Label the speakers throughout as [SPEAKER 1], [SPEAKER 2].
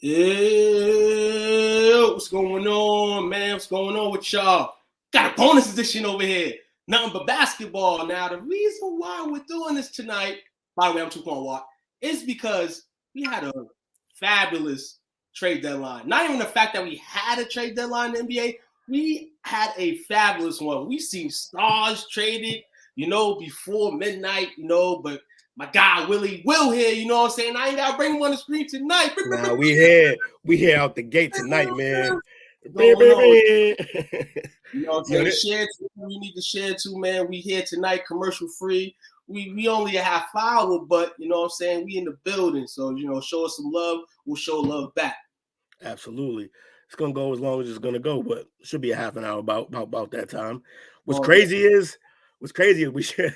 [SPEAKER 1] Ew, what's going on, man? What's going on with y'all? Got a bonus edition over here. Nothing but basketball. Now, the reason why we're doing this tonight, by the way, I'm 2.1 Watt, is because we had a fabulous trade deadline. Not even the fact that we had a trade deadline in the NBA, we had a fabulous one. We seen stars traded, before midnight, but my guy Willie Will here, you know what I'm saying? I ain't gotta bring him on the screen tonight.
[SPEAKER 2] Nah, we here out the gate tonight, man.
[SPEAKER 1] You know what I'm saying? Share too. We need to share too, man. We here tonight, commercial free. We only a half hour, but you know what I'm saying? We in the building. So, show us some love. We'll show love back.
[SPEAKER 2] Absolutely. It's gonna go as long as it's gonna go, but it should be a half an hour about that time. What's crazy is we should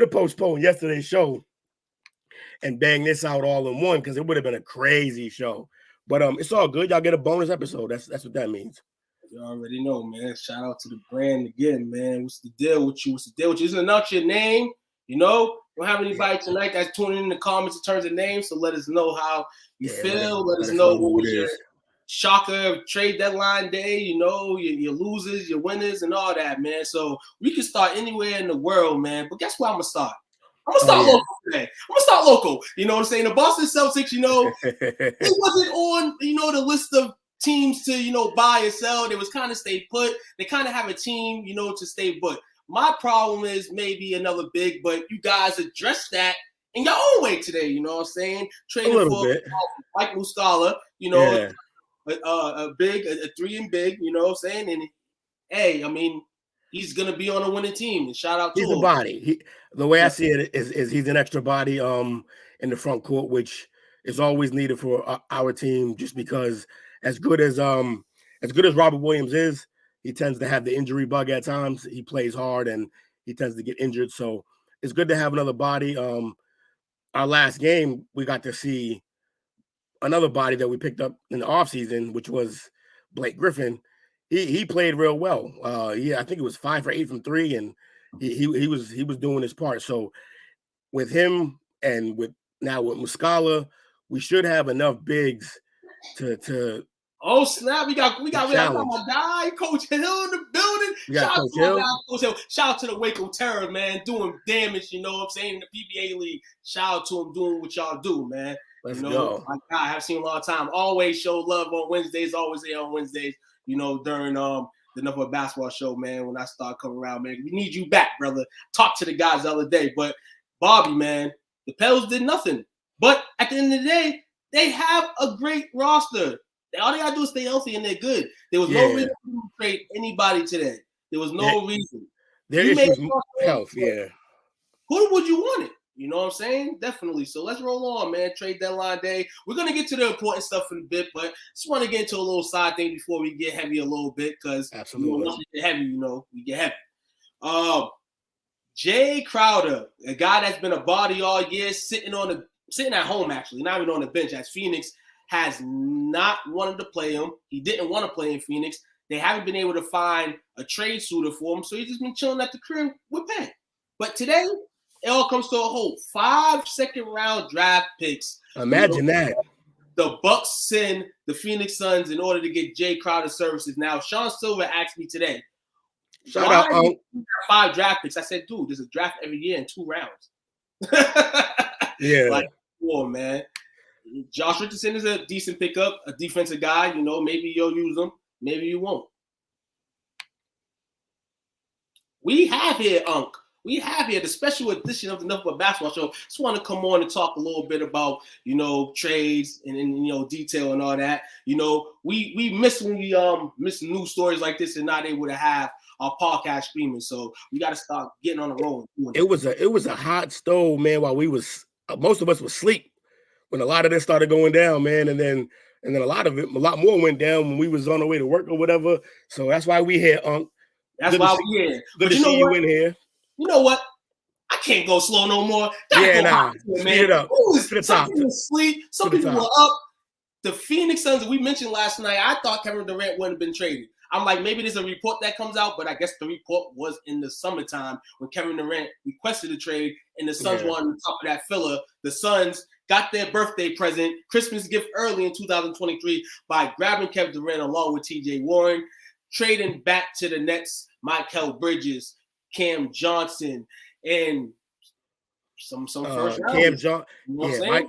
[SPEAKER 2] have postponed yesterday's show and bang this out all in one because it would have been a crazy show. But it's all good. Y'all get a bonus episode. That's what that means.
[SPEAKER 1] You already know, man. Shout out to the brand again, man. What's the deal with you? Isn't enough your name? We don't have anybody tonight that's tuning in the comments in terms of names, so let us know how you feel. Let us know what was your shocker trade deadline day, your losers, your winners, and all that, man. So we can start anywhere in the world, man. But guess where I'm going to start? I'm going to start local today. I'm going to start local. You know what I'm saying? The Boston Celtics, it wasn't on, the list of teams to, buy or sell. They was kind of stay put. They kind of have a team, to stay put. My problem is maybe another big, but you guys addressed that in your own way today, you know what I'm saying? Trading for Mike Muscala, a big, a 3 and big, you know what I'm saying? And hey, I mean, he's gonna be on a winning team. And shout out to him.
[SPEAKER 2] He's a body. The way I see it is he's an extra body in the front court, which is always needed for our team. Just because as good as Robert Williams is, he tends to have the injury bug at times. He plays hard and he tends to get injured. So it's good to have another body. Our last game, we got to see another body that we picked up in the offseason, which was Blake Griffin. He played real well. I think it was 5 for 8 from 3, and he was doing his part. So with him and with Muscala, we should have enough bigs to.
[SPEAKER 1] Oh snap! We got my guy, Coach Hill in the building. Shout out to my guy, Coach Hill. Shout out to the Waco Terror, man, doing damage. You know what I'm saying? In the PBA league. Shout out to him doing what y'all do, man.
[SPEAKER 2] Let's go.
[SPEAKER 1] My guy, I have seen a lot of time. Always show love on Wednesdays. Always here on Wednesdays. During the Enough of a Basketball show, man. When I start coming around, man, we need you back, brother. Talk to the guys the other day, but Bobby, man, the Pels did nothing. But at the end of the day, they have a great roster. All they gotta do is stay healthy, and they're good. There was no reason to trade anybody today. There was no reason.
[SPEAKER 2] Their issues health, yeah.
[SPEAKER 1] Who would you want it? You know what I'm saying? Definitely. So let's roll on, man. Trade deadline day. We're gonna get to the important stuff in a bit, but just want to get into a little side thing before we get heavy a little bit, because once we get heavy, we get heavy. Jay Crowder, a guy that's been a body all year, sitting at home, actually, not even on the bench, as Phoenix has not wanted to play him. He didn't want to play in Phoenix. They haven't been able to find a trade suitor for him, so he's just been chilling at the crib with Penn. But today, it all comes to a halt. 5 second-round draft picks.
[SPEAKER 2] Imagine that.
[SPEAKER 1] The Bucks send the Phoenix Suns in order to get Jay Crowder services. Now, Sean Silver asked me today,
[SPEAKER 2] Shout out,
[SPEAKER 1] 5 draft picks. I said, dude, there's a draft every year in 2 rounds.
[SPEAKER 2] Yeah.
[SPEAKER 1] Like, come on, man. Josh Richardson is a decent pickup, a defensive guy. Maybe you'll use him, maybe you won't. We have here the special edition of the Enough of a Basketball show. Just want to come on and talk a little bit about, trades and detail and all that. We miss when we miss news stories like this and not able to have our podcast streaming. So we got to start getting on the road.
[SPEAKER 2] It was a hot stove, man, while most of us was asleep when a lot of this started going down, man, and then a lot more went down when we was on our way to work or whatever. So that's why we here, Unc.
[SPEAKER 1] That's why we here.
[SPEAKER 2] Good to see you in here.
[SPEAKER 1] You know what? I can't go slow no more.
[SPEAKER 2] Speed it up.
[SPEAKER 1] Some people sleep. Some people were up. The Phoenix Suns, we mentioned last night, I thought Kevin Durant wouldn't have been traded. I'm like, maybe there's a report that comes out, but I guess the report was in the summertime when Kevin Durant requested a trade and the Suns wanted on top of that filler. The Suns got their birthday present, Christmas gift early in 2023 by grabbing Kevin Durant along with TJ Warren, trading back to the Nets, Mikal Bridges, Cam Johnson, and some first round.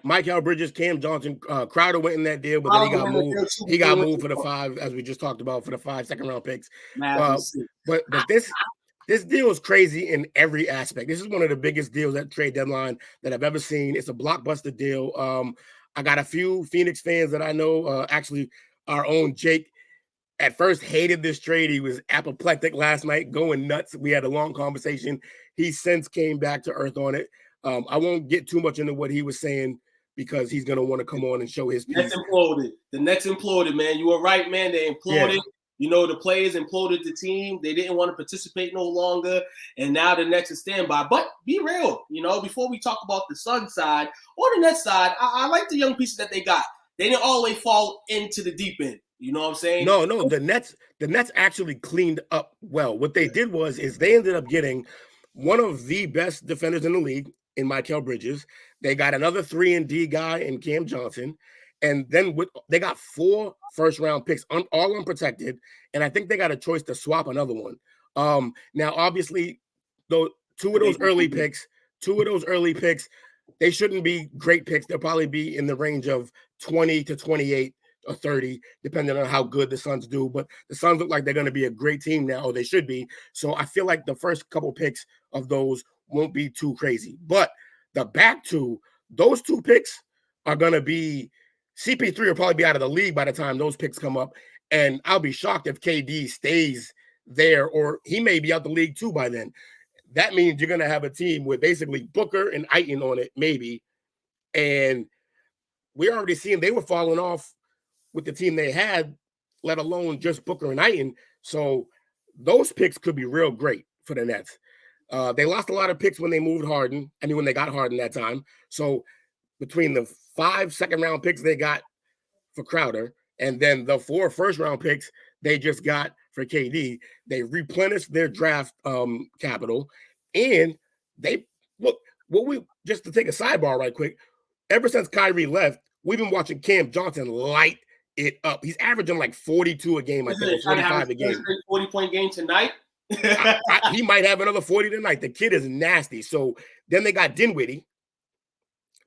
[SPEAKER 2] Mikal Bridges, Cam Johnson, Crowder went in that deal, but then he got moved. He got moved for the 5, as we just talked about, for the 5 second-round picks. But this deal is crazy in every aspect. This is one of the biggest deals at trade deadline that I've ever seen. It's a blockbuster deal. I got a few Phoenix fans that I know. Actually, our own Jake at first hated this trade. He was apoplectic last night, going nuts. We had a long conversation. He since came back to earth on it. I won't get too much into what he was saying because he's going to want to come on and show his piece.
[SPEAKER 1] The Nets imploded, man. You were right, man. They imploded. Yeah. You know, the players imploded the team. They didn't want to participate no longer. And now the Nets is standby. But be real, you know, before we talk about the Sun side or the Nets side, I like the young pieces that they got. They didn't always fall into the deep end. You know what I'm saying?
[SPEAKER 2] No. The Nets actually cleaned up well. What they did is they ended up getting one of the best defenders in the league in Mikal Bridges. They got another 3-and-D guy in Cam Johnson. And then they got 4 first-round picks, all unprotected, and I think they got a choice to swap another one. Now, obviously, two of those early picks, they shouldn't be great picks. They'll probably be in the range of 20 to 28 or 30, depending on how good the Suns do. But the Suns look like they're going to be a great team now, or they should be. So I feel like the first couple picks of those won't be too crazy. But the back two, those 2 picks are going to be – CP3 will probably be out of the league by the time those picks come up. And I'll be shocked if KD stays there, or he may be out the league too by then. That means you're going to have a team with basically Booker and Ayton on it, maybe. And we're already seeing they were falling off with the team they had, let alone just Booker and Ayton. So those picks could be real great for the Nets. They lost a lot of picks when they moved Harden. I mean, when they got Harden that time. So between the 5 second-round picks they got for Crowder and then the 4 first-round picks they just got for KD, they replenished their draft capital, and they look. Just to take a sidebar right quick, ever since Kyrie left, we've been watching Cam Johnson light it up. He's averaging like 42 a game, I think, 45 a game.
[SPEAKER 1] 40-point game tonight.
[SPEAKER 2] He might have another 40 tonight. The kid is nasty. So then they got Dinwiddie.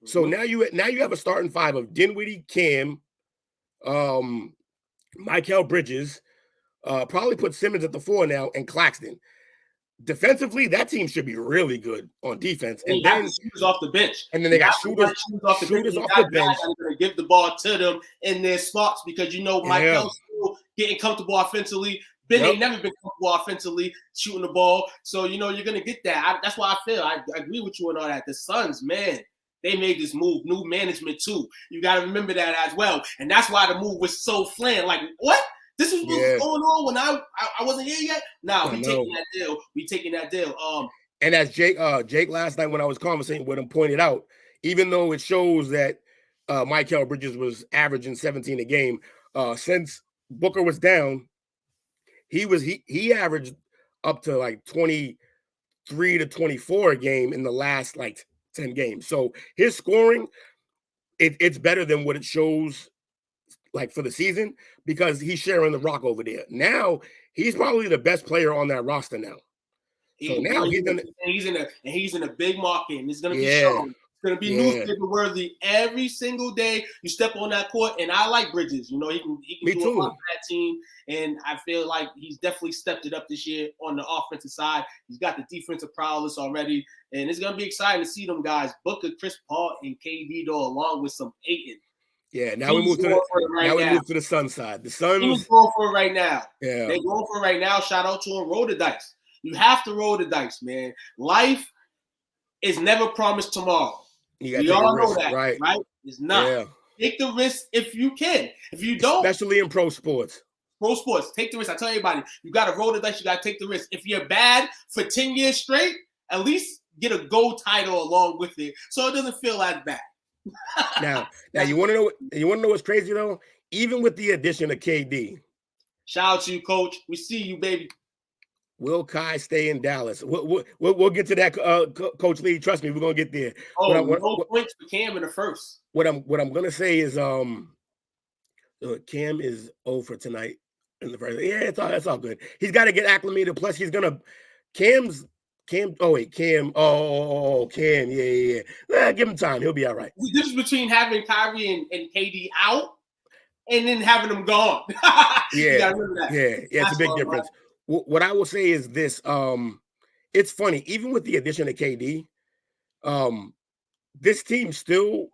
[SPEAKER 2] So now you have a starting 5 of Dinwiddie, Cam, Mikal Bridges, probably put Simmons at the 4 now, and Claxton. Defensively, that team should be really good on defense.
[SPEAKER 1] And then shooters off the bench.
[SPEAKER 2] And then they got shooters off the bench.
[SPEAKER 1] I'm going to give the ball to them in their spots because you know Mikal's still getting comfortable offensively. Ben ain't never been comfortable offensively shooting the ball. So, you know, you're going to get that. That's why I feel I agree with you on all that. The Suns, man, they made this move, new management too. You got to remember that as well. And that's why the move was so flan. Like, what? This is what was going on when I wasn't here yet? Nah, taking that deal. We taking that deal.
[SPEAKER 2] And as Jake last night when I was conversating with him pointed out, even though it shows that Mikal Bridges was averaging 17 a game, since Booker was down, he averaged up to like 23 to 24 a game in the last like 10 games. So his scoring, it's better than what it shows like for the season because he's sharing the rock over there. Now he's probably the best player on that roster now. So now
[SPEAKER 1] he's in a big market and it's gonna be shown. It's gonna be newspaper worthy every single day you step on that court. And I like Bridges. You know, he can do a lot for that team. And I feel like he's definitely stepped it up this year on the offensive side. He's got the defensive prowess already. And it's gonna be exciting to see them guys, Booker, Chris Paul, and KD though, along with some Ayton.
[SPEAKER 2] Yeah, now we move to the Sun side. The Suns
[SPEAKER 1] He's going for it right now.
[SPEAKER 2] Yeah.
[SPEAKER 1] They're going for it right now. Shout out to him. Roll the dice. You have to roll the dice, man. Life is never promised tomorrow. We all know that, right? It's not. Yeah. Take the risk if you can. If you don't,
[SPEAKER 2] especially in pro sports.
[SPEAKER 1] Take the risk. I tell everybody, you got to roll the dice. You got to take the risk. If you're bad for 10 years straight, at least get a gold title along with it, so it doesn't feel as bad.
[SPEAKER 2] now you want to know what's crazy though? Even with the addition of KD,
[SPEAKER 1] Shout out to you, Coach. We see you, baby.
[SPEAKER 2] Will Kai stay in Dallas? We'll get to that, Coach Lee. Trust me, we're gonna get there.
[SPEAKER 1] No points for Cam in the first.
[SPEAKER 2] What I'm gonna say is Cam is 0 for tonight in the first. Yeah, that's all good. He's got to get acclimated. Plus, he's gonna Cam. Oh wait, Cam. Oh, Cam. Yeah. Give him time. He'll be all right.
[SPEAKER 1] The difference between having Kyrie and KD out and then having them gone.
[SPEAKER 2] Yeah, you gotta remember that. Yeah. It's a big difference. What I will say is this: it's funny, even with the addition of KD, this team still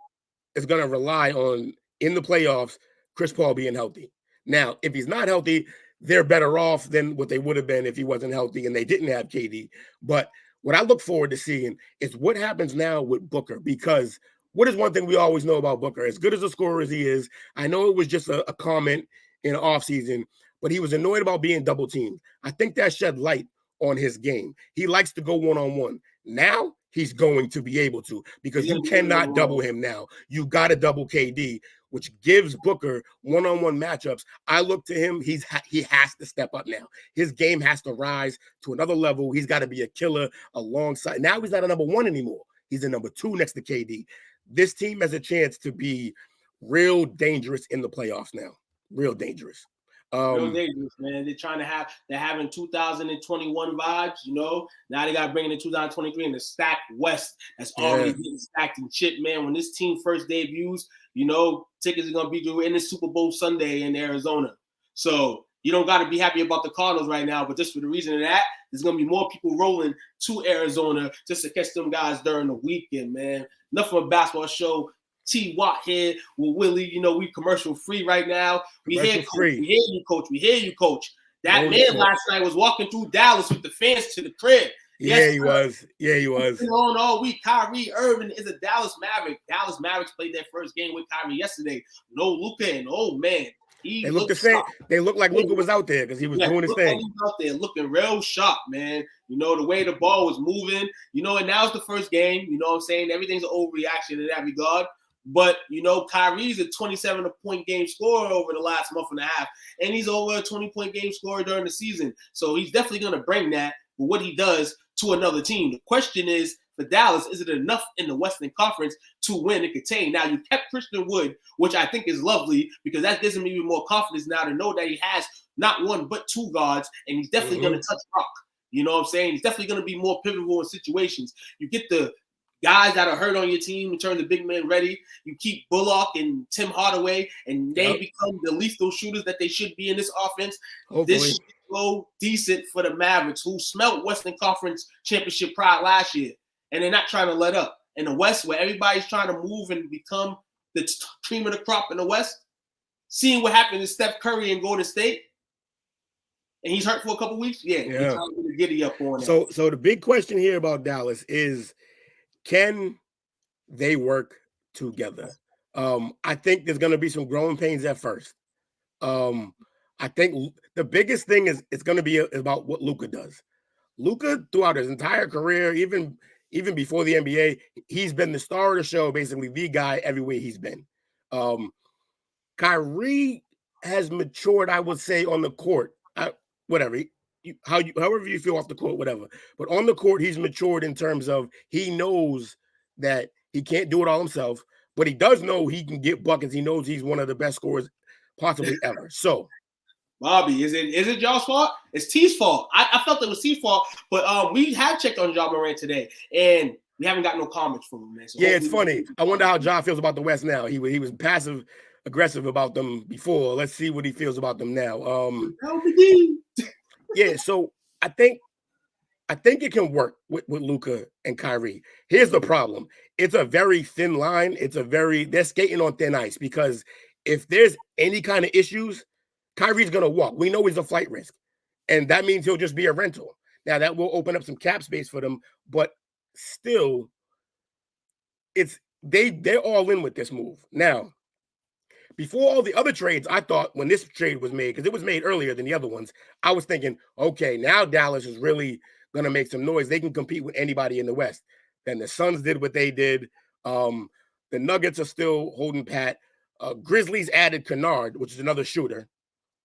[SPEAKER 2] is going to rely on, in the playoffs, Chris Paul being healthy. Now, if he's not healthy, they're better off than what they would have been if he wasn't healthy and they didn't have KD. But what I look forward to seeing is what happens now with Booker, because what is one thing we always know about Booker? As good as a scorer as he is, I know it was just a comment in the offseason, but he was annoyed about being double teamed. I think that shed light on his game. He likes to go one-on-one. Now he's going to be able to, because you cannot double him now. You got to double KD, which gives Booker one-on-one matchups. I look to him. He has to step up now. His game has to rise to another level. He's got to be a killer alongside. Now he's not a number one anymore. He's a number two next to KD. This team has a chance to be real dangerous in the playoffs now. Real dangerous.
[SPEAKER 1] Real dangerous, man. They're having 2021 vibes, you know. Now they got to bring in 2023 in the stacked West that's already getting stacked and shit, man. When this team first debuts, you know, tickets are gonna be due in the Super Bowl Sunday in Arizona. So you don't got to be happy about the Cardinals right now, but just for the reason of that, there's gonna be more people rolling to Arizona just to catch them guys during the weekend, man. Enough of a basketball show. T. Watt here with Willie. You know, we commercial free right now. We hear you, Coach. We hear you, Coach. That man last night was walking through Dallas with the fans to the crib.
[SPEAKER 2] Yeah, he was.
[SPEAKER 1] On all week, Kyrie Irving is a Dallas Maverick. Dallas Mavericks played their first game with Kyrie yesterday. No Luka, and oh man,
[SPEAKER 2] they look the same. They look like Luka was out there because he was doing his thing.
[SPEAKER 1] He was out there looking real sharp, man. You know, the way the ball was moving. You know, and now it's the first game. You know what I'm saying? Everything's an overreaction in that regard. But, you know, Kyrie's a 27-point game scorer over the last month and a half, and he's over a 20-point game scorer during the season. So he's definitely going to bring that with what he does to another team. The question is, for Dallas, is it enough in the Western Conference to win and contain? Now, you kept Christian Wood, which I think is lovely, because that gives him even more confidence now to know that he has not one but two guards, and he's definitely going to touch rock. You know what I'm saying? He's definitely going to be more pivotal in situations. You get the guys that are hurt on your team in terms of big men ready. You keep Bullock and Tim Hardaway, and they become the lethal shooters that they should be in this offense. Hopefully. This should go decent for the Mavericks, who smelt Western Conference championship pride last year, and they're not trying to let up. In the West, where everybody's trying to move and become the cream of the crop in the West, seeing what happened to Steph Curry and Golden State, and he's hurt for a couple weeks, they're trying to giddy up on it.
[SPEAKER 2] So the big question here about Dallas is, can they work together? I think there's going to be some growing pains at first. I think the biggest thing is it's going to be about what Luka does. Luka, throughout his entire career, even before the NBA, he's been the star of the show, basically the guy everywhere he's been. Kyrie has matured, I would say, on the court. However you feel off the court, whatever. But on the court, he's matured in terms of he knows that he can't do it all himself, but he does know he can get buckets. He knows he's one of the best scorers possibly ever. So,
[SPEAKER 1] Bobby, is it y'all's fault? It's T's fault. I felt it was T's fault, but we have checked on Ja Morant today, and we haven't got no comments from him, man. So
[SPEAKER 2] it's funny. I wonder how Ja feels about the West now. He was passive aggressive about them before. Let's see what he feels about them now. So I think it can work with Luka and Kyrie. Here's the problem. It's a very thin line. They're skating on thin ice, because if there's any kind of issues, Kyrie's going to walk. We know he's a flight risk, and that means he'll just be a rental. Now, that will open up some cap space for them, but still, they're all in with this move. Now, before all the other trades, I thought when this trade was made, because it was made earlier than the other ones, I was thinking, okay, now Dallas is really going to make some noise. They can compete with anybody in the West. Then the Suns did what they did. The Nuggets are still holding pat. Grizzlies added Kennard, which is another shooter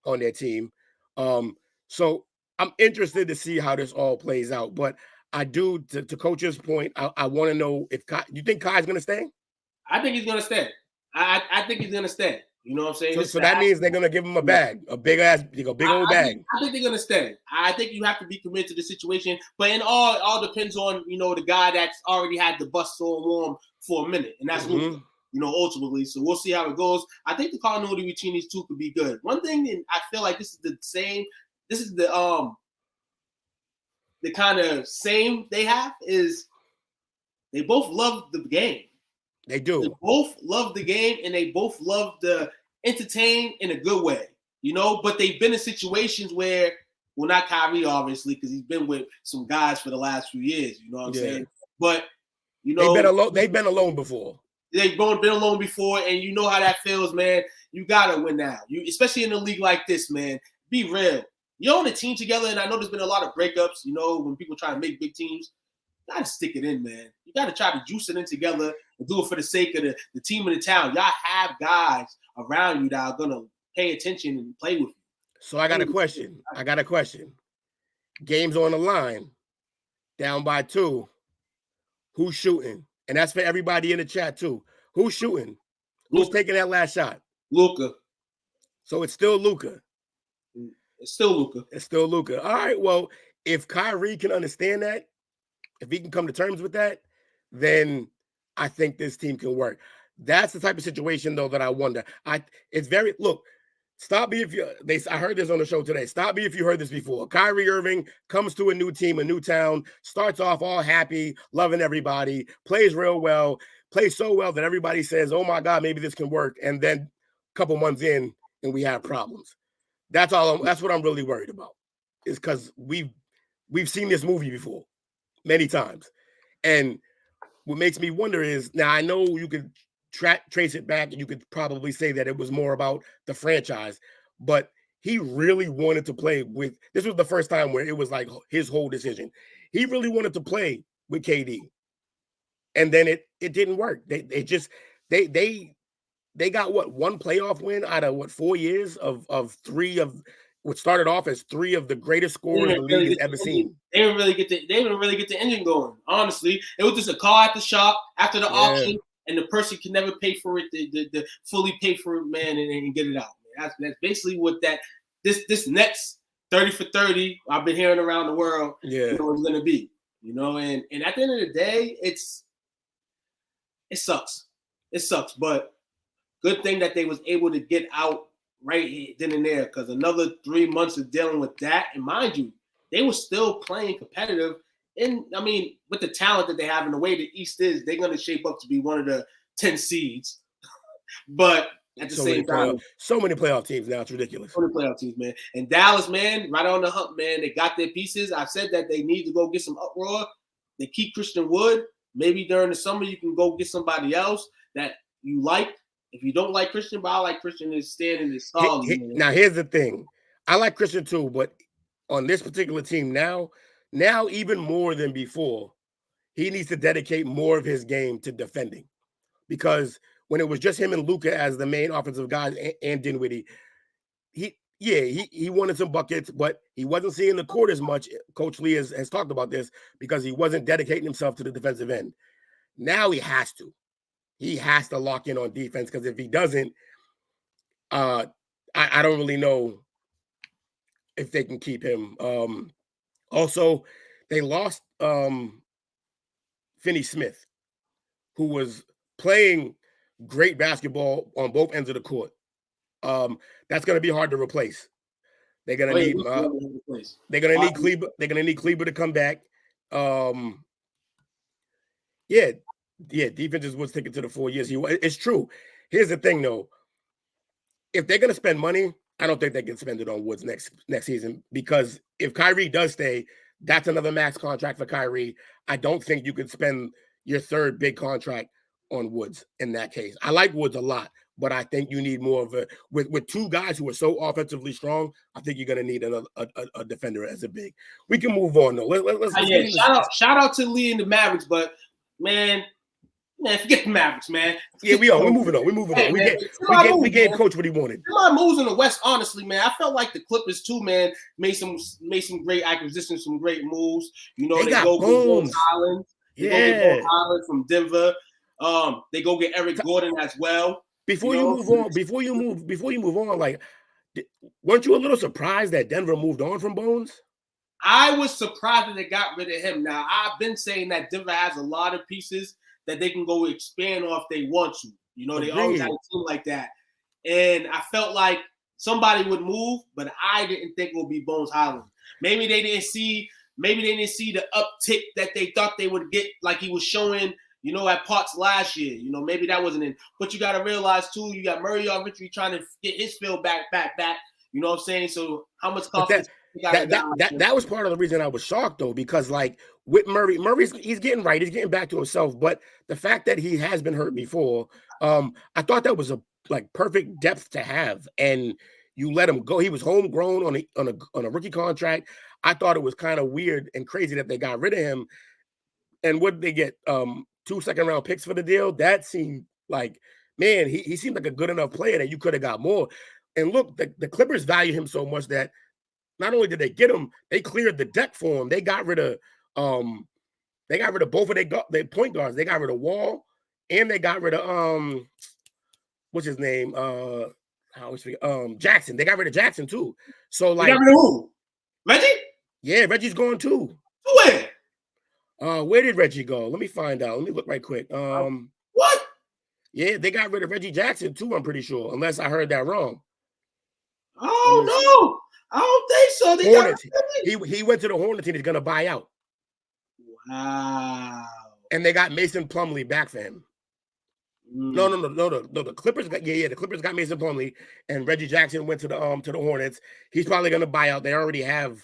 [SPEAKER 2] on their team. So I'm interested to see how this all plays out. But I do, to Coach's point, I want to know if you think Kai's going to stay?
[SPEAKER 1] I think he's going to stay. I think he's going to stay. You know what I'm saying?
[SPEAKER 2] So that means they're going to give him a bag, a big ass, big old bag.
[SPEAKER 1] I think they're going to stay. I think you have to be committed to the situation. But it all depends on, the guy that's already had the bus so warm for a minute. And that's Luka, ultimately. So we'll see how it goes. I think the continuity between these two could be good. One thing, and I feel like this is the kind of same they have, is they both love the game.
[SPEAKER 2] They do.
[SPEAKER 1] They both love the game, and they both love to entertain in a good way, But they've been in situations where, well, not Kyrie, obviously, because he's been with some guys for the last few years. You know what I'm saying? But
[SPEAKER 2] they've been alone. They've been alone before.
[SPEAKER 1] They've been alone before, and you know how that feels, man. You gotta win now. Especially in a league like this, man. Be real. You're on a team together, and I know there's been a lot of breakups. When people try to make big teams. You gotta stick it in, man. You gotta try to juice it in together and do it for the sake of the team in the town. Y'all have guys around you that are gonna pay attention and play with you.
[SPEAKER 2] So I got a question. Game's on the line, down by 2. Who's shooting? And that's for everybody in the chat too. Who's shooting? Who's taking that last shot?
[SPEAKER 1] Luka.
[SPEAKER 2] So it's still Luka.
[SPEAKER 1] It's still Luka.
[SPEAKER 2] It's still Luka. All right. Well, if Kyrie can understand that, if he can come to terms with that, then I think this team can work. That's the type of situation, though, that I wonder. Stop me if I heard this on the show today. Stop me if you heard this before. Kyrie Irving comes to a new team, a new town, starts off all happy, loving everybody, plays real well, plays so well that everybody says, oh my God, maybe this can work. And then a couple months in, and we have problems. That's what I'm really worried about, is because we've seen this movie before many times. And what makes me wonder is, now I know you could trace it back and you could probably say that it was more about the franchise, but he really wanted to play with, this was the first time where it was like his whole decision. He really wanted to play with KD. And then it didn't work. They got one playoff win out of 4 years of 3 of what started off as 3 of the greatest scorers the league has ever seen.
[SPEAKER 1] They didn't really get the engine going. Honestly, it was just a call at the shop after the auction, and the person can never pay for it. The fully pay for it, man, and get it out. Man. That's basically what this next 30 for 30 I've been hearing around the world. Is going to be. And at the end of the day, it sucks. It sucks, but good thing that they was able to get out right then and there, because another 3 months of dealing with that, and mind you, they were still playing competitive. And I mean, with the talent that they have and the way the East is, they're going to shape up to be one of the 10 seeds. But at the same time,
[SPEAKER 2] so many playoff teams now, it's ridiculous.
[SPEAKER 1] So many playoff teams, man. And Dallas, man, right on the hump, man. They got their pieces. I've said that they need to go get some uproar. They keep Christian Wood. Maybe during the summer you can go get somebody else that you like. If you don't like Christian, but I like Christian is standing is solid.
[SPEAKER 2] Now, here's the thing. I like Christian too, but on this particular team now even more than before, he needs to dedicate more of his game to defending. Because when it was just him and Luka as the main offensive guys and Dinwiddie, he wanted some buckets, but he wasn't seeing the court as much. Coach Lee has talked about this because he wasn't dedicating himself to the defensive end. Now he has to. He has to lock in on defense, because if he doesn't, I don't really know if they can keep him. Also, they lost Finney Smith, who was playing great basketball on both ends of the court. That's going to be hard to replace. They're going to need. They're going to need Kleber. They're going to need Kleber to come back. Defense is what's taken to the 4 years. It's true. Here's the thing, though. If they're going to spend money, I don't think they can spend it on Woods next season, because if Kyrie does stay, that's another max contract for Kyrie. I don't think you could spend your third big contract on Woods in that case. I like Woods a lot, but I think you need more of a with 2 guys who are so offensively strong. I think you're going to need a defender as a big. We can move on though. Let's
[SPEAKER 1] shout out to Lee and the Mavericks, but man, Man, forget the Mavericks, man.
[SPEAKER 2] Yeah, we are. We're moving on. We're moving on. We gave Coach what he wanted.
[SPEAKER 1] My moves in the West, honestly, man. I felt like the Clippers too, man. Made some great acquisitions, some great moves. You know, they go get Bones Highland. They go get Bones Highland from Denver. They go get Eric Gordon as well.
[SPEAKER 2] Before you move on, like, weren't you a little surprised that Denver moved on from Bones?
[SPEAKER 1] I was surprised that they got rid of him. Now, I've been saying that Denver has a lot of pieces that they can go expand off if they want to. You know, they always had a team like that. And I felt like somebody would move, but I didn't think it would be Bones Highland. Maybe they didn't see the uptick that they thought they would get, like he was showing, you know, at Parks last year. You know, maybe that wasn't in. But you got to realize, too, you got Murray Ritchie trying to get his field back. You know what I'm saying? So how much confidence?
[SPEAKER 2] That was part of the reason I was shocked, though, because, like, with Murray's he's getting right. He's getting back to himself. But the fact that he has been hurt before, I thought that was a perfect depth to have. And you let him go. He was homegrown on a rookie contract. I thought it was kind of weird and crazy that they got rid of him. And what did they get? 2 second-round picks for the deal? That seemed like, man, he seemed like a good enough player that you could have got more. And look, the Clippers value him so much that not only did they get him, they cleared the deck for him. They got rid of both of their point guards. They got rid of Wall, and they got rid of what's his name? I always forget. Jackson. They got rid of Jackson too. So like,
[SPEAKER 1] they got rid of who? Reggie?
[SPEAKER 2] Yeah, Reggie's gone too.
[SPEAKER 1] Where?
[SPEAKER 2] Where did Reggie go? Let me find out. Let me look right quick.
[SPEAKER 1] What?
[SPEAKER 2] Yeah, they got rid of Reggie Jackson too, I'm pretty sure, unless I heard that wrong.
[SPEAKER 1] Oh no, I don't think so.
[SPEAKER 2] Hornets. He went to the Hornets and he's gonna buy out.
[SPEAKER 1] Wow.
[SPEAKER 2] And they got Mason Plumlee back for him. No. The Clippers got the Clippers got Mason Plumlee, and Reggie Jackson went to the Hornets. He's probably gonna buy out. They already have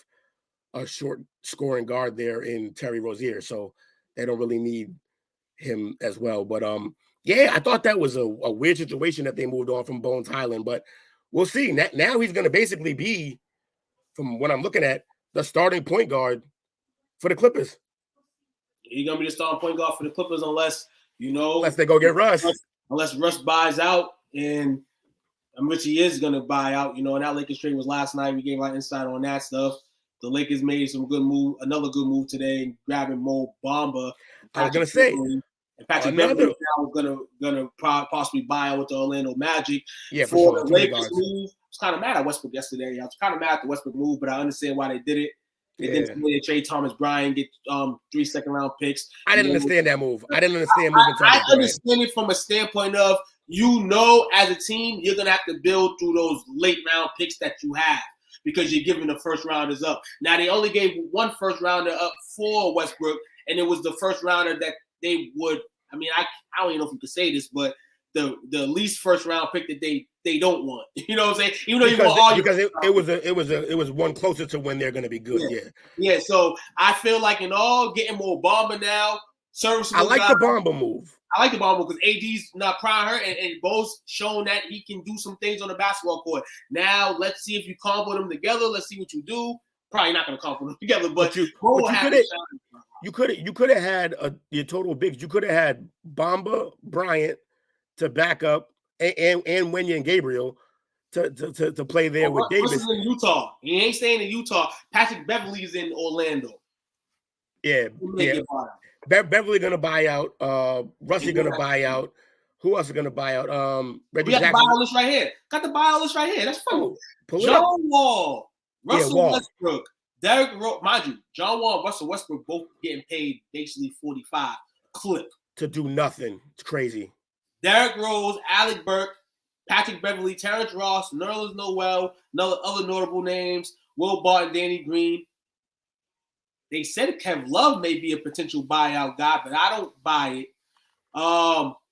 [SPEAKER 2] a short scoring guard there in Terry Rozier, so they don't really need him as well. But yeah, I thought that was a weird situation that they moved on from Bones Highland, but we'll see. Now he's gonna basically be, from what I'm looking at, the starting point guard for the Clippers.
[SPEAKER 1] He's gonna be the starting point guard for the Clippers unless
[SPEAKER 2] they go get Russ.
[SPEAKER 1] Unless Russ buys out, and Richie is gonna buy out. You know, and that Lakers trade was last night. We gave our insight on that stuff. The Lakers made another good move today, grabbing Mo Bamba.
[SPEAKER 2] I was gonna say,
[SPEAKER 1] and Patrick Beverley now gonna possibly buy out with the Orlando Magic.
[SPEAKER 2] Yeah,
[SPEAKER 1] for the Lakers move. I was kind of mad at Westbrook yesterday. I was kind of mad at the Westbrook move, but I understand why they did it. They didn't trade Thomas Bryant, get 3 second-round picks.
[SPEAKER 2] I didn't understand that move. I didn't understand moving Thomas Bryant.
[SPEAKER 1] I understand it from a standpoint of, as a team, you're gonna have to build through those late-round picks that you have, because you're giving the first rounders up. Now, they only gave one first rounder up for Westbrook, and it was the first rounder that they would, I don't even know if you could say this, but the least first round pick that they don't want. You know what I'm saying? Even though
[SPEAKER 2] because it was one closer to when they're going to be good.
[SPEAKER 1] Yeah. So I feel like getting more Bamba now, serviceable.
[SPEAKER 2] I like the Bamba move.
[SPEAKER 1] I like the Bamba because AD's not prior hurt, and both shown that he can do some things on the basketball court. Now let's see if you combo them together. Let's see what you do. Probably not going to combo them together, but you
[SPEAKER 2] could have had your total bigs. You could have had Bamba, Bryant to back up, and Wenya and Gabriel to play there with Davis.
[SPEAKER 1] Russ is in Utah. He ain't staying in Utah. Patrick Beverley is in Orlando.
[SPEAKER 2] Yeah. Beverly gonna buy out. Rusty gonna buy out. Who else is gonna buy out? Reggie Jackson.
[SPEAKER 1] Got the buyout list right here. That's funny. John Wall, Russell Westbrook, Derrick Rose. Mind you, John Wall and Russell Westbrook both getting paid basically 45 clip
[SPEAKER 2] to do nothing. It's crazy.
[SPEAKER 1] Derrick Rose, Alec Burke, Patrick Beverley, Terrence Ross, Nerlens Noel, other notable names, Will Barton, Danny Green. They said Kev Love may be a potential buyout guy, but I don't buy it.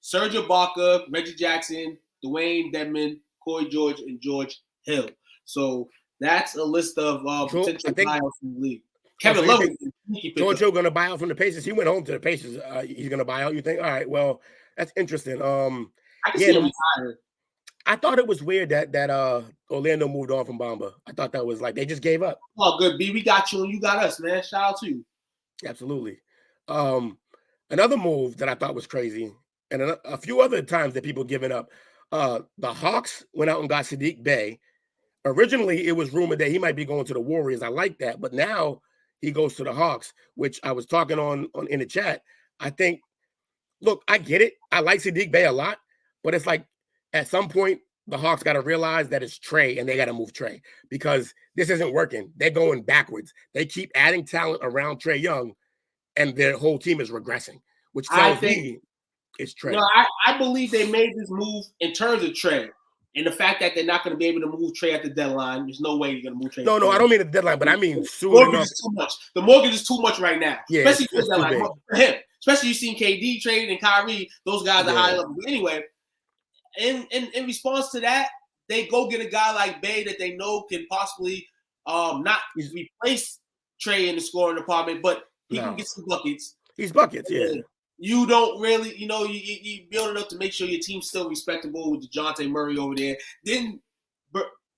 [SPEAKER 1] Serge Ibaka, Reggie Jackson, Dwayne Dedmon, Corey George, and George Hill. So that's a list of potential buyouts in the league. Kevin Love.
[SPEAKER 2] George Hill going to buy out from the Pacers. He went home to the Pacers. He's going to buy out. You think? All right. Well, that's interesting.
[SPEAKER 1] I can see him retired.
[SPEAKER 2] I thought it was weird that Orlando moved on from Bamba. I thought that was like they just gave up.
[SPEAKER 1] Oh, good, B. We got you and you got us, man. Shout out to you.
[SPEAKER 2] Absolutely. Another move that I thought was crazy and a few other times that people giving up. The Hawks went out and got Sadiq Bey. Originally, it was rumored that he might be going to the Warriors. I like that, but now he goes to the Hawks, which I was talking on in the chat. I think, look, I get it. I like Sadiq Bey a lot, but it's like at some point the Hawks got to realize that it's Trae and they got to move Trae because this isn't working. They're going backwards. They keep adding talent around Trae Young, and their whole team is regressing, which tells me it's Trae.
[SPEAKER 1] No, I believe they made this move in terms of Trae. And the fact that they're not going to be able to move Trae at the deadline, there's no way you're going to move Trae.
[SPEAKER 2] No, I don't mean the deadline, but I mean soon
[SPEAKER 1] mortgage
[SPEAKER 2] enough.
[SPEAKER 1] Is too much. The mortgage is too much right now.
[SPEAKER 2] Yeah,
[SPEAKER 1] especially
[SPEAKER 2] it's too big.
[SPEAKER 1] For him. Especially you've seen KD trade and Kyrie. Those guys are high level. But anyway, in response to that, they go get a guy like Bey that they know can possibly not replace Trae in the scoring department, but he can get some buckets.
[SPEAKER 2] He's buckets, yeah.
[SPEAKER 1] You don't really, you build it up to make sure your team's still respectable with DeJounte Murray over there. Then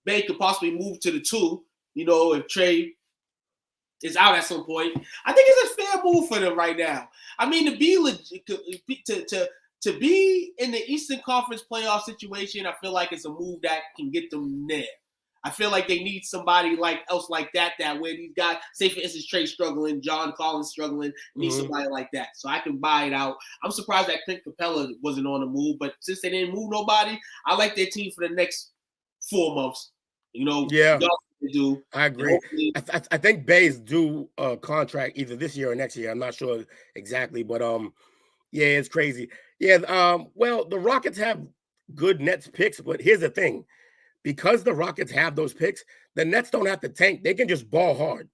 [SPEAKER 1] Bey could possibly move to the 2, if Trae is out at some point. I think it's a fair move for them right now. I mean, to be legit, to be in the Eastern Conference playoff situation, I feel like it's a move that can get them there. I feel like they need somebody else like that where these guys, say for instance, Trae struggling, John Collins struggling, need somebody like that. So I can buy it out. I'm surprised that Clint Capella wasn't on the move, but since they didn't move nobody, I like their team for the next 4 months.
[SPEAKER 2] Yeah,
[SPEAKER 1] they do.
[SPEAKER 2] I agree. I think Bey's due a contract either this year or next year. I'm not sure exactly, but yeah, it's crazy. Yeah, well, the Rockets have good Nets picks, but here's the thing. Because the Rockets have those picks, the Nets don't have to tank. They can just ball hard.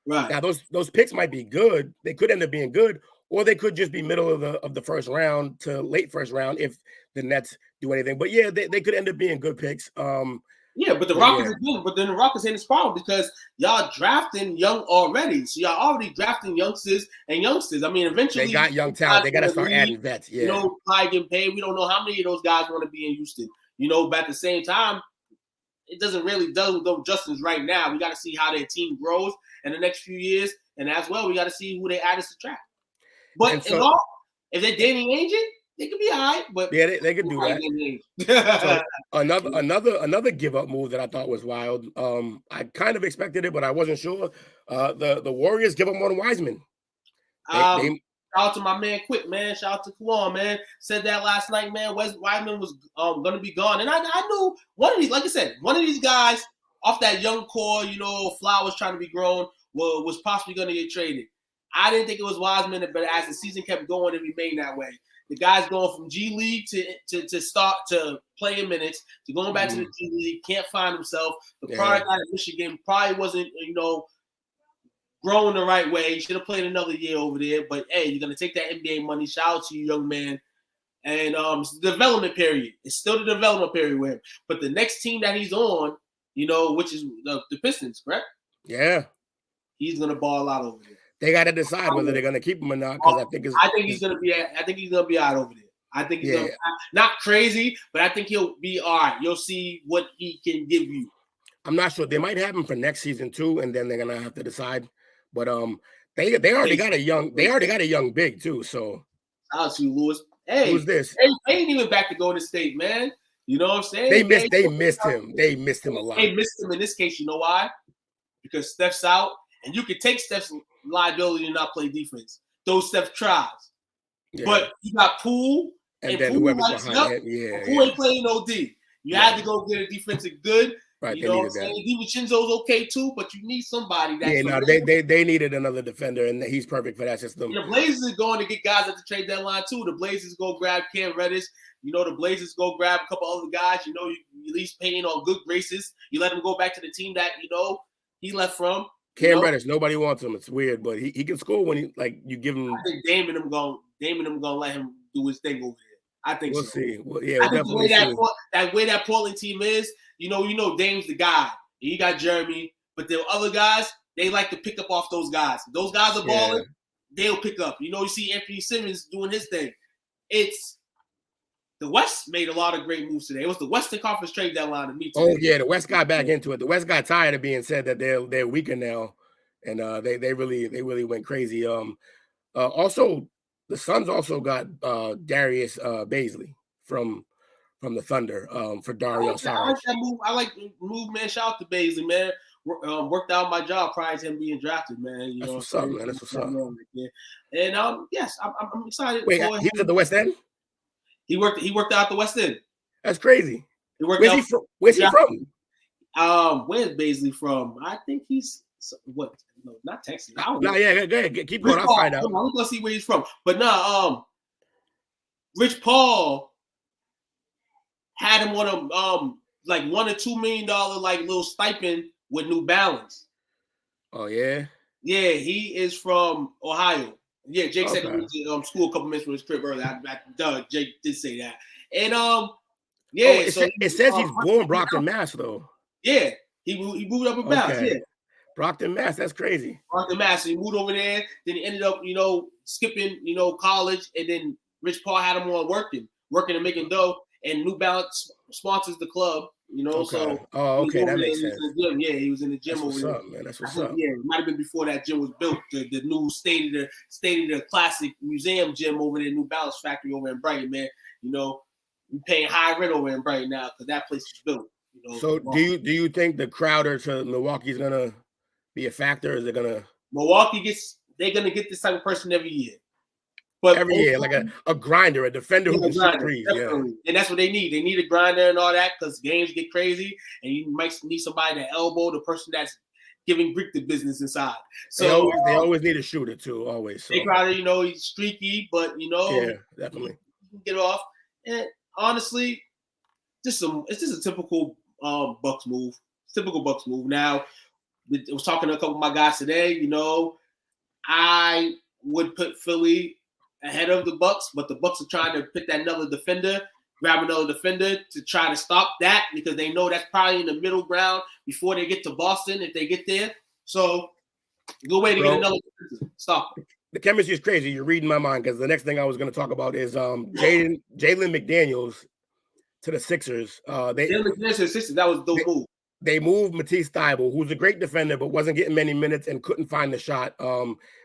[SPEAKER 1] Right.
[SPEAKER 2] Now, those picks might be good. They could end up being good, or they could just be middle of the first round to late first round if the Nets do anything. But yeah, they could end up being good picks.
[SPEAKER 1] Yeah, but the Rockets are good. But then the Rockets had this problem because y'all drafting young already. So y'all already drafting youngsters. I mean, eventually
[SPEAKER 2] they got young talent. They got to start adding vets. Yeah.
[SPEAKER 1] Probably getting paid. We don't know how many of those guys want to be in Houston. But at the same time, it doesn't really do justice right now. We got to see how their team grows in the next few years, and as well, we got to see who they add as a track. But if they're Danny Ainge, they could be all right. But
[SPEAKER 2] yeah, they could do that. So another give up move that I thought was wild. I kind of expected it, but I wasn't sure. The Warriors give up on Wiseman.
[SPEAKER 1] Shout out to my man Quick, man. Shout out to Kwan, man. Said that last night, man. Wes Wiseman was going to be gone. And I knew one of these, like I said, one of these guys off that young core, flowers trying to be grown, was possibly going to get traded. I didn't think it was Wiseman, but as the season kept going, it remained that way. The guy's going from G League to start to playing minutes, to going back to the G League, can't find himself. The product out of Michigan probably wasn't, growing the right way. You should have played another year over there. But, hey, you're going to take that NBA money. Shout out to you, young man. And it's the development period. It's still the development period with him. But the next team that he's on, which is the Pistons, correct?
[SPEAKER 2] Yeah.
[SPEAKER 1] He's going to ball out over there.
[SPEAKER 2] They got to decide whether they're going to keep him or not. Because I think
[SPEAKER 1] he's going to be out over there. I think he's not crazy, but I think he'll be all right. You'll see what he can give you.
[SPEAKER 2] I'm not sure. They might have him for next season too, and then they're going to have to decide. But they already got a young big too. So
[SPEAKER 1] shout out to you, Lewis. Hey,
[SPEAKER 2] who's this?
[SPEAKER 1] They ain't even back to Golden State, man. You know what I'm saying?
[SPEAKER 2] They missed him. They missed him a lot.
[SPEAKER 1] They missed him in this case. You know why? Because Steph's out, and you can take Steph's liability and not play defense. Those Steph tries, but you got Poole and then Poole lights up. Poole ain't playing no D. You had to go get a defensive good.
[SPEAKER 2] Right,
[SPEAKER 1] you know what I'm saying? DiVincenzo's okay too, but you need somebody that.
[SPEAKER 2] They needed another defender, and he's perfect for that system.
[SPEAKER 1] The Blazers are going to get guys at the trade deadline too. The Blazers go grab Cam Reddish. The Blazers go grab a couple other guys. You at least paying on good graces. You let him go back to the team that he left from.
[SPEAKER 2] Cam Reddish, nobody wants him. It's weird, but he can score when you give him.
[SPEAKER 1] I think Damon him gonna let him do his thing over there. I think
[SPEAKER 2] we'll
[SPEAKER 1] so.
[SPEAKER 2] see. Well, yeah, we'll definitely see.
[SPEAKER 1] That way that Portland team is, Dame's the guy. You got Jeremy, but the other guys, they like to pick up off those guys. Those guys are balling, they'll pick up. You see Anthony Simmons doing his thing. It's the West made a lot of great moves today. It was the Western Conference trade deadline to me today.
[SPEAKER 2] Oh yeah, the West got back into it. The West got tired of being said that they're weaker now, and they really went crazy. Also, the Suns also got Darius Baisley from the Thunder for Dario
[SPEAKER 1] I
[SPEAKER 2] Saric.
[SPEAKER 1] like that move. I like the move, man. Shout out to Baisley, man. Worked out my job prior to him being drafted, man. You
[SPEAKER 2] That's
[SPEAKER 1] know
[SPEAKER 2] what's
[SPEAKER 1] what I'm
[SPEAKER 2] up,
[SPEAKER 1] saying?
[SPEAKER 2] man. That's what's up.
[SPEAKER 1] And yes, I'm excited
[SPEAKER 2] Wait,
[SPEAKER 1] for
[SPEAKER 2] he was at the West End?
[SPEAKER 1] He worked out the West End.
[SPEAKER 2] That's crazy.
[SPEAKER 1] He worked
[SPEAKER 2] Where's
[SPEAKER 1] out.
[SPEAKER 2] he from? Where's he from?
[SPEAKER 1] Where's Baisley from? I think he's what? No, not Texas. I don't know.
[SPEAKER 2] No, yeah, go ahead. Keep going. I'll find out.
[SPEAKER 1] I'm gonna see where he's from. But no, Rich Paul had him on a like $1 or $2 million like little stipend with New Balance.
[SPEAKER 2] Oh yeah.
[SPEAKER 1] Yeah, he is from Ohio. Yeah, Jake said he
[SPEAKER 2] Okay.
[SPEAKER 1] went to school a couple minutes from his crib earlier. Jake did say that. And yeah.
[SPEAKER 2] It says he's born Brockton, Mass, though.
[SPEAKER 1] Yeah, he moved up in Balance.
[SPEAKER 2] Okay.
[SPEAKER 1] Yeah,
[SPEAKER 2] Brockton, Mass. That's crazy.
[SPEAKER 1] Brockton, Mass. So he moved over there. Then he ended up, skipping, college, and then Rich Paul had him on working and making dough. And New Balance sponsors the club,
[SPEAKER 2] Okay.
[SPEAKER 1] So
[SPEAKER 2] okay, that makes sense.
[SPEAKER 1] Yeah, he was in the gym.
[SPEAKER 2] That's
[SPEAKER 1] over
[SPEAKER 2] what's
[SPEAKER 1] there.
[SPEAKER 2] up, man. That's what's up.
[SPEAKER 1] Yeah, it might have been before that gym was built. The new state of the classic museum gym over there, New Balance factory over in Brighton, man. We're paying high rent over in Brighton now because that place is built.
[SPEAKER 2] So do you think the Crowder to Milwaukee is gonna be a factor? Is it gonna
[SPEAKER 1] they're gonna get this type of person every year. But
[SPEAKER 2] every year, like a grinder, a defender who can shoot threes. Yeah.
[SPEAKER 1] And that's what they need. They need a grinder and all that because games get crazy, and you might need somebody to elbow the person that's giving Greek the business inside. So
[SPEAKER 2] they always need a shooter too. Always. So.
[SPEAKER 1] They probably, he's streaky, but
[SPEAKER 2] yeah, definitely
[SPEAKER 1] he can get off. And honestly, it's just a typical Bucks move. Typical Bucks move. Now, I was talking to a couple of my guys today. I would put Philly ahead of the Bucks, but the Bucks are trying to pick that grab another defender to try to stop that because they know that's probably in the middle ground before they get to Boston if they get there. So, good way to get another defender. Stop it.
[SPEAKER 2] The chemistry is crazy. You're reading my mind because the next thing I was going to talk about is Jalen McDaniels to the Sixers.
[SPEAKER 1] Jalen McDaniels to the Sixers. That was a dope move.
[SPEAKER 2] They moved Matisse Thybulle, who's a great defender but wasn't getting many minutes and couldn't find the shot.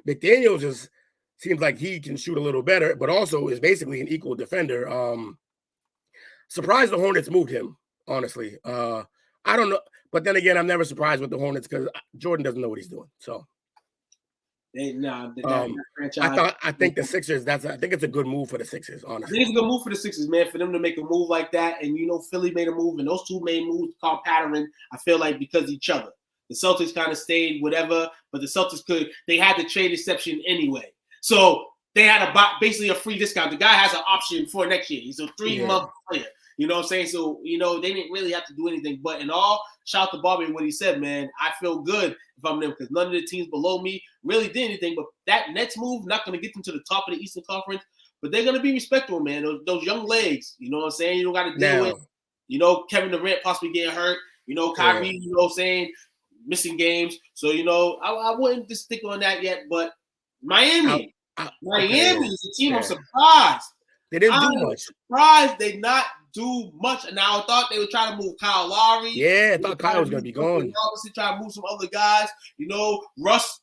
[SPEAKER 2] McDaniels seems like he can shoot a little better, but also is basically an equal defender. Surprised the Hornets moved him, honestly. I don't know. But then again, I'm never surprised with the Hornets because Jordan doesn't know what he's doing. So I think the Sixers, I think it's a good move for the Sixers, honestly.
[SPEAKER 1] I think it's a good move for the Sixers, man, for them to make a move like that. And Philly made a move, and those two made moves called pattern, I feel like, because of each other. The Celtics kind of stayed, whatever, but the Celtics they had the trade exception anyway. So they had basically a free discount. The guy has an option for next year. He's a 3-month player. You know what I'm saying? So, they didn't really have to do anything. But in all, shout out to Bobby and what he said, man. I feel good if I'm them because none of the teams below me really did anything. But that Nets move, not going to get them to the top of the Eastern Conference. But they're going to be respectable, man. Those young legs, you know what I'm saying? You don't got to deal with, Kevin Durant possibly getting hurt. Kyrie, you know what I'm saying, missing games. So, I wouldn't just stick on that yet. But Miami is a team I'm surprised.
[SPEAKER 2] They didn't do much.
[SPEAKER 1] Surprised they not do much. And I thought they would try to move Kyle Lowry.
[SPEAKER 2] Yeah, I thought Kyle was going to be gone.
[SPEAKER 1] Obviously, try to move some other guys. Russ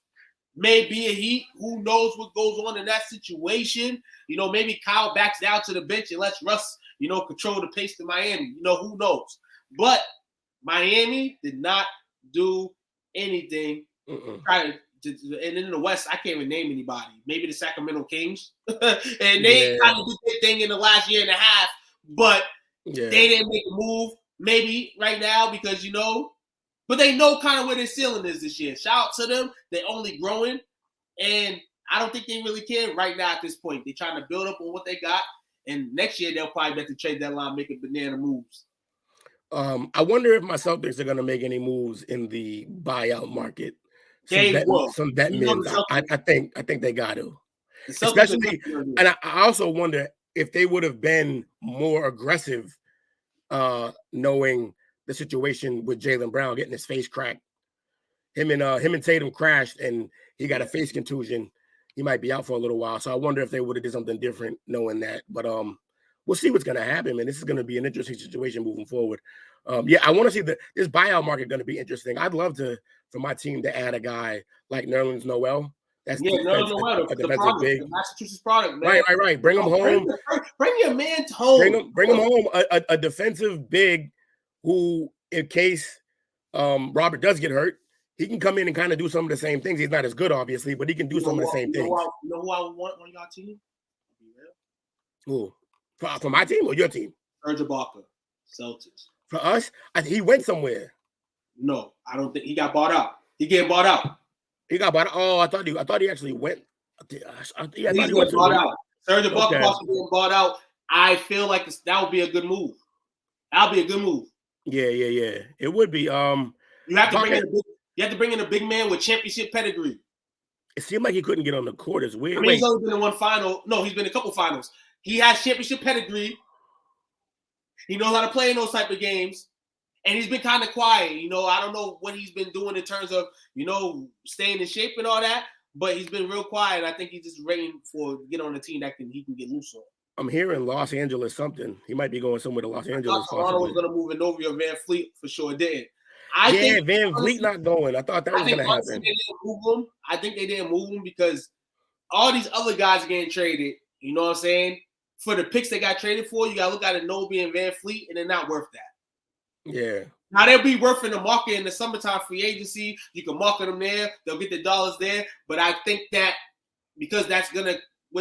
[SPEAKER 1] may be a Heat. Who knows what goes on in that situation? Maybe Kyle backs down to the bench and lets Russ, control the pace to Miami. Who knows? But Miami did not do anything. And in the West, I can't even name anybody. Maybe the Sacramento Kings. And they kind of did their thing in the last year and a half, but they didn't make a move maybe right now because, but they know kind of where their ceiling is this year. Shout out to them. They're only growing, and I don't think they really care right now at this point. They're trying to build up on what they got, and next year they'll probably bet the trade deadline, making banana moves.
[SPEAKER 2] I wonder if my Celtics are going to make any moves in the buyout market. Some vet men. I think they got to. Especially, and I also wonder if they would have been more aggressive, knowing the situation with Jaylen Brown getting his face cracked. Him and Tatum crashed, and he got a face contusion. He might be out for a little while. So I wonder if they would have did something different, knowing that. But we'll see what's going to happen, man. This is going to be an interesting situation moving forward. I want to see this buyout market going to be interesting. I'd love for my team to add a guy like Nerlens Noel That's
[SPEAKER 1] Yeah,
[SPEAKER 2] defense,
[SPEAKER 1] no,
[SPEAKER 2] a
[SPEAKER 1] the
[SPEAKER 2] defensive
[SPEAKER 1] product,
[SPEAKER 2] big.
[SPEAKER 1] the Massachusetts product, man.
[SPEAKER 2] Right. Bring him home.
[SPEAKER 1] Bring your man home.
[SPEAKER 2] Bring him home. A defensive big who, in case Robert does get hurt, he can come in and kind of do some of the same things. He's not as good, obviously, but he can do some of the same things.
[SPEAKER 1] You know who I want on your team?
[SPEAKER 2] Who? For my team or your team?
[SPEAKER 1] Serge Ibaka, Celtics.
[SPEAKER 2] For us, he went somewhere.
[SPEAKER 1] No, I don't think he got bought out. He getting bought out.
[SPEAKER 2] He got bought out. Oh, I thought he actually went.
[SPEAKER 1] He's getting bought out. Serge Ibaka also getting bought out. I feel like that would be a good move. That would be a good move.
[SPEAKER 2] Yeah. It would be.
[SPEAKER 1] You have to bring in a big man with championship pedigree.
[SPEAKER 2] It seemed like he couldn't get on the court. It's weird.
[SPEAKER 1] I mean, he's only been in one final. No, he's been in a couple finals. He has championship pedigree. He knows how to play in those type of games. And he's been kind of quiet. I don't know what he's been doing in terms of, staying in shape and all that. But he's been real quiet. I think he's just waiting to get on a team that he can get loose on.
[SPEAKER 2] I'm hearing Los Angeles something. He might be going somewhere to Los Angeles.
[SPEAKER 1] I thought Toronto was going to move Novia Van Fleet for sure. It didn't.
[SPEAKER 2] Van Fleet not going. I thought that was going to happen.
[SPEAKER 1] I think they didn't move him because all these other guys are getting traded. You know what I'm saying? For the picks they got traded for, you got to look at Anunoby and Van Fleet, and they're not worth that.
[SPEAKER 2] Yeah.
[SPEAKER 1] Now, they'll be worth in the market in the summertime free agency. You can market them there. They'll get the dollars there. But I think that because that's what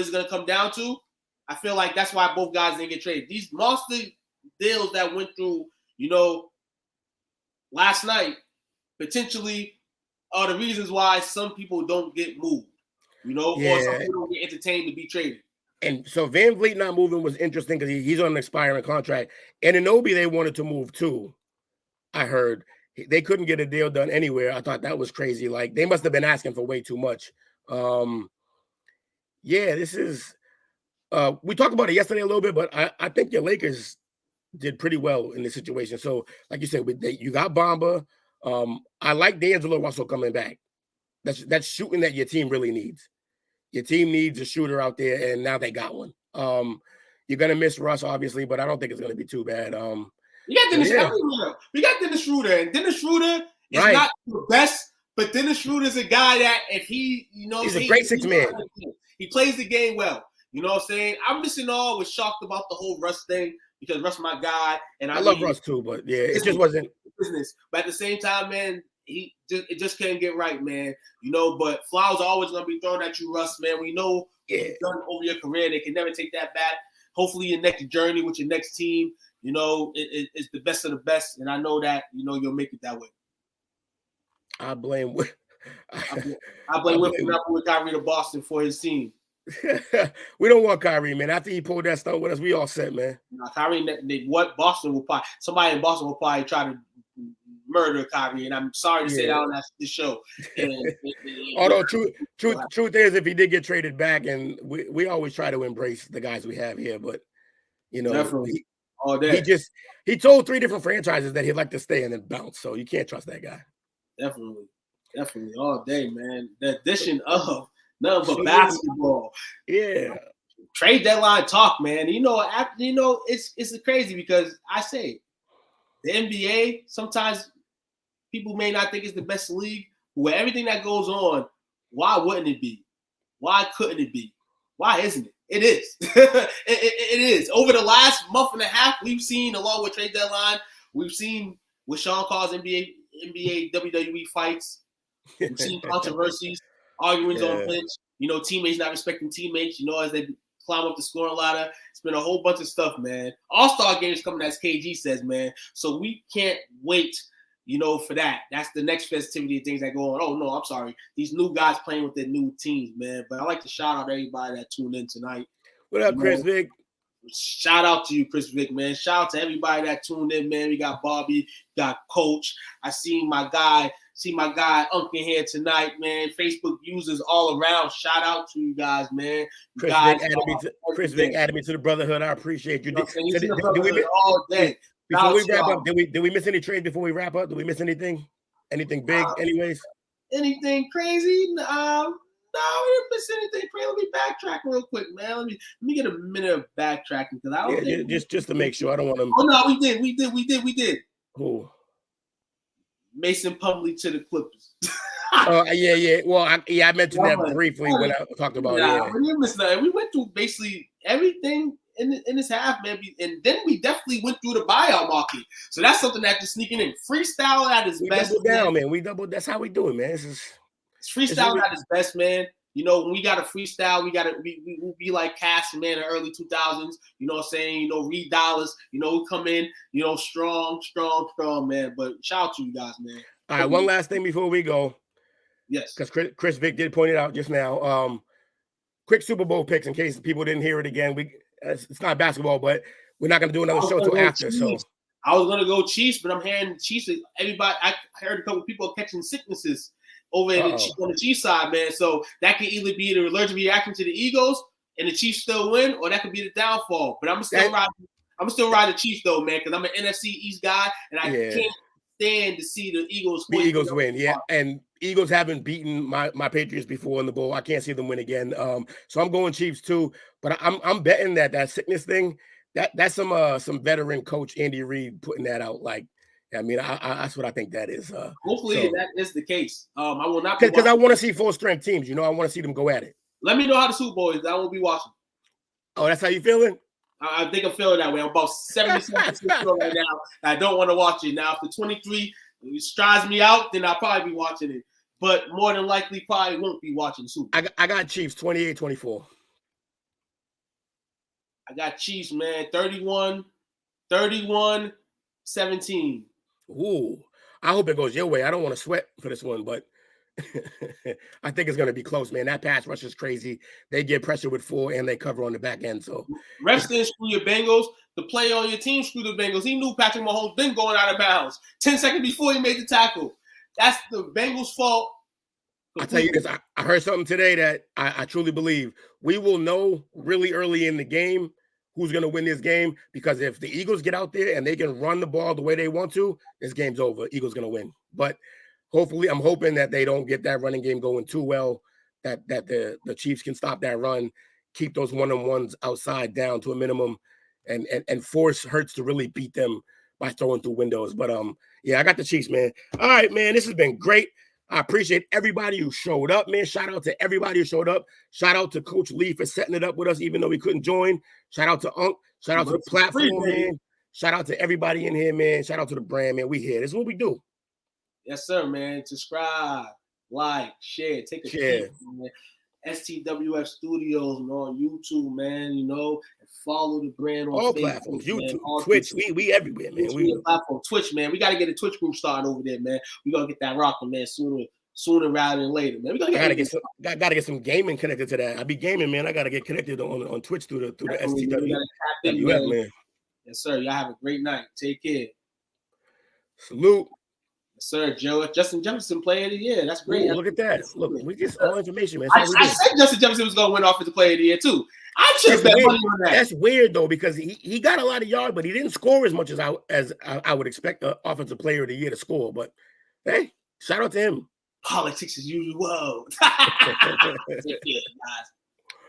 [SPEAKER 1] it's going to come down to, I feel like that's why both guys didn't get traded. These monster deals that went through, last night, potentially are the reasons why some people don't get moved, or some people don't get entertained to be traded.
[SPEAKER 2] And so Van Vliet not moving was interesting because he's on an expiring contract. And Anunoby, they wanted to move too. I heard they couldn't get a deal done anywhere. I thought that was crazy. Like they must have been asking for way too much. This is. We talked about it yesterday a little bit, but I think your Lakers did pretty well in this situation. So, like you said, you got Bamba. I like D'Angelo Russell coming back. That's shooting that your team really needs. Your team needs a shooter out there, and now they got one. You're gonna miss Russ, obviously, but I don't think it's gonna be too bad.
[SPEAKER 1] We got Dennis Schroeder, and Dennis Schroeder is not the best, but Dennis Schroeder is a guy that if he,
[SPEAKER 2] he's a great six man.
[SPEAKER 1] He plays the game well. You know what I'm saying? I'm just was shocked about the whole Russ thing because Russ my guy, and I
[SPEAKER 2] love Russ too, but it just wasn't
[SPEAKER 1] business. But at the same time, man, it just can't get right, man. But flowers are always gonna be thrown at you, Russ, man. We know you've done over your career. They can never take that back. Hopefully, your next journey with your next team, it's the best of the best, and I know that you'll make it that way.
[SPEAKER 2] I blame Will
[SPEAKER 1] for not moving Kyrie to Boston for his team.
[SPEAKER 2] We don't want Kyrie, man. After he pulled that stunt with us, we all set, man.
[SPEAKER 1] Kyrie, somebody in Boston will probably try to murder Kyrie, and I'm sorry to say that on this show.
[SPEAKER 2] Although truth is, if he did get traded back, and we always try to embrace the guys we have here, but
[SPEAKER 1] definitely all day.
[SPEAKER 2] He told 3 different franchises that he'd like to stay and then bounce, so you can't trust that guy.
[SPEAKER 1] Definitely all day, man. The addition of nothing but basketball.
[SPEAKER 2] Yeah.
[SPEAKER 1] Trade deadline talk, man. It's crazy because I say the NBA, sometimes people may not think it's the best league. With everything that goes on, why wouldn't it be? Why couldn't it be? Why isn't it? It is. It is. Over the last month and a half, we've seen, along with trade deadline, we've seen what Sean calls NBA, WWE fights. We've seen controversies, arguments on bench. Teammates not respecting teammates. As they climb up the scoring ladder. It's been a whole bunch of stuff, man. All-Star games coming, as KG says, man. So we can't wait, for that. That's the next festivity of things that go on. Oh, no, I'm sorry. These new guys playing with their new teams, man. But I like to shout out everybody that tuned in tonight.
[SPEAKER 2] What up, Chris Vick?
[SPEAKER 1] Shout out to you, Chris Vick, man. Shout out to everybody that tuned in, man. We got Bobby, got Coach. I see my guy Uncle here tonight, man. Facebook users all around. Shout out to you guys, man.
[SPEAKER 2] Chris Vick added me to the brotherhood. I appreciate you.
[SPEAKER 1] All day.
[SPEAKER 2] Before we wrap up, did we miss any trades before we wrap up? Did we miss anything? Anything big, anyways?
[SPEAKER 1] Anything crazy? No, we didn't miss anything. Let me backtrack real quick, man. Let me get a minute of backtracking because I don't think
[SPEAKER 2] just to make sure. I don't want to.
[SPEAKER 1] Oh no, we did.
[SPEAKER 2] Who?
[SPEAKER 1] Mason Plumlee to the Clippers.
[SPEAKER 2] Yeah. Well, I mentioned that
[SPEAKER 1] Like,
[SPEAKER 2] briefly when I talked about
[SPEAKER 1] we didn't miss nothing. We went through basically everything in this half, man. And then we definitely went through the buyout market. So that's something that just sneaking in. Freestyle at his
[SPEAKER 2] We
[SPEAKER 1] best.
[SPEAKER 2] doubled down, man. We doubled. That's how we do it, man.
[SPEAKER 1] It's freestyle at his best, man. You know, when we got a freestyle, we'll be like Cass, man, in the early 2000s. You know what I'm saying? You know, Reed Dollars. You know, we come in, you know, strong, man. But shout out to you guys, man.
[SPEAKER 2] All right, one last thing before we go.
[SPEAKER 1] Yes.
[SPEAKER 2] Because Chris Vick did point it out just now. Quick Super Bowl picks in case people didn't hear it again. It's not basketball, but we're not going to do another show till after. So
[SPEAKER 1] I was going to go Chiefs, but I'm hearing Chiefs. Everybody, I heard a couple of people catching sicknesses over on the Chiefs side, man. So that could either be the allergic reaction to the Eagles and the Chiefs still win, or that could be the downfall. But I'm still ride the Chiefs though, man, because I'm an NFC East guy, and I can't stand to see the Eagles
[SPEAKER 2] win. Yeah, and Eagles haven't beaten my Patriots before in the bowl. I can't see them win again. So I'm going Chiefs too. But I'm betting that sickness thing, that's some veteran coach Andy Reid putting that out. Like, I mean, that's what I think that is.
[SPEAKER 1] Hopefully that is the case. I will not
[SPEAKER 2] because I want to see full strength teams. You know, I want to see them go at it.
[SPEAKER 1] Let me know how the Super Bowl is. I won't be watching.
[SPEAKER 2] Oh, that's how you feeling?
[SPEAKER 1] I think I'm feeling that way. I'm about 77% sure right now. I don't want to watch it. Now, if the 23 strides me out, then I'll probably be watching it. But more than likely, probably won't be watching Super Bowl.
[SPEAKER 2] I got Chiefs 28-24.
[SPEAKER 1] I got Chiefs, man, 31-17.
[SPEAKER 2] Ooh, I hope it goes your way. I don't want to sweat for this one, but I think it's going to be close, man. That pass rush is crazy. They get pressure with 4 and they cover on the back end. So
[SPEAKER 1] refs didn't screw your Bengals. The player on your team screwed the Bengals. He knew Patrick Mahomes been going out of bounds 10 seconds before he made the tackle. That's the Bengals' fault.
[SPEAKER 2] I'll tell you this. I heard something today that I truly believe. We will know really early in the game who's going to win this game, because if the Eagles get out there and they can run the ball the way they want to, this game's over. Eagles going to win. But hopefully, I'm hoping that they don't get that running game going too well, that the Chiefs can stop that run, keep those one-on-ones outside down to a minimum, and force Hurts to really beat them by throwing through windows. But yeah, I got the Chiefs, man. All right, man, this has been great. I appreciate everybody who showed up, man. Shout out to everybody who showed up. Shout out to Coach Lee for setting it up with us, even though we couldn't join. Shout out to Unc. Shout out to the platform, man. Shout out to everybody in here, man. Shout out to the brand, man. We here. This is what we do.
[SPEAKER 1] Yes, sir, man. Subscribe, like, share, take a peek, man. STWF Studios, man, on YouTube, man. You know, and follow the brand on
[SPEAKER 2] all
[SPEAKER 1] Facebook,
[SPEAKER 2] platforms, YouTube,
[SPEAKER 1] man,
[SPEAKER 2] Twitch. We everywhere, man.
[SPEAKER 1] We platform Twitch, man. We got to get a Twitch group started over there, man. We gonna get that rocking, man. Sooner rather than later, man.
[SPEAKER 2] Gotta get some gaming connected to that. I be gaming, man. I gotta get connected on Twitch through the STWF, man.
[SPEAKER 1] Yes, sir. Y'all have a great night. Take care.
[SPEAKER 2] Salute.
[SPEAKER 1] Yes, sir, Joe. Justin Jefferson Player of the Year. That's great.
[SPEAKER 2] Ooh, look at that. Look, we just all information, man.
[SPEAKER 1] I said Justin Jefferson was going to win Offensive Player of the Year, too. I should have bet money on that.
[SPEAKER 2] That's weird, though, because he got a lot of yards, but he didn't score as much as I would expect an Offensive Player of the Year to score. But, hey, shout out to him.
[SPEAKER 1] Politics as usual. Take care, guys.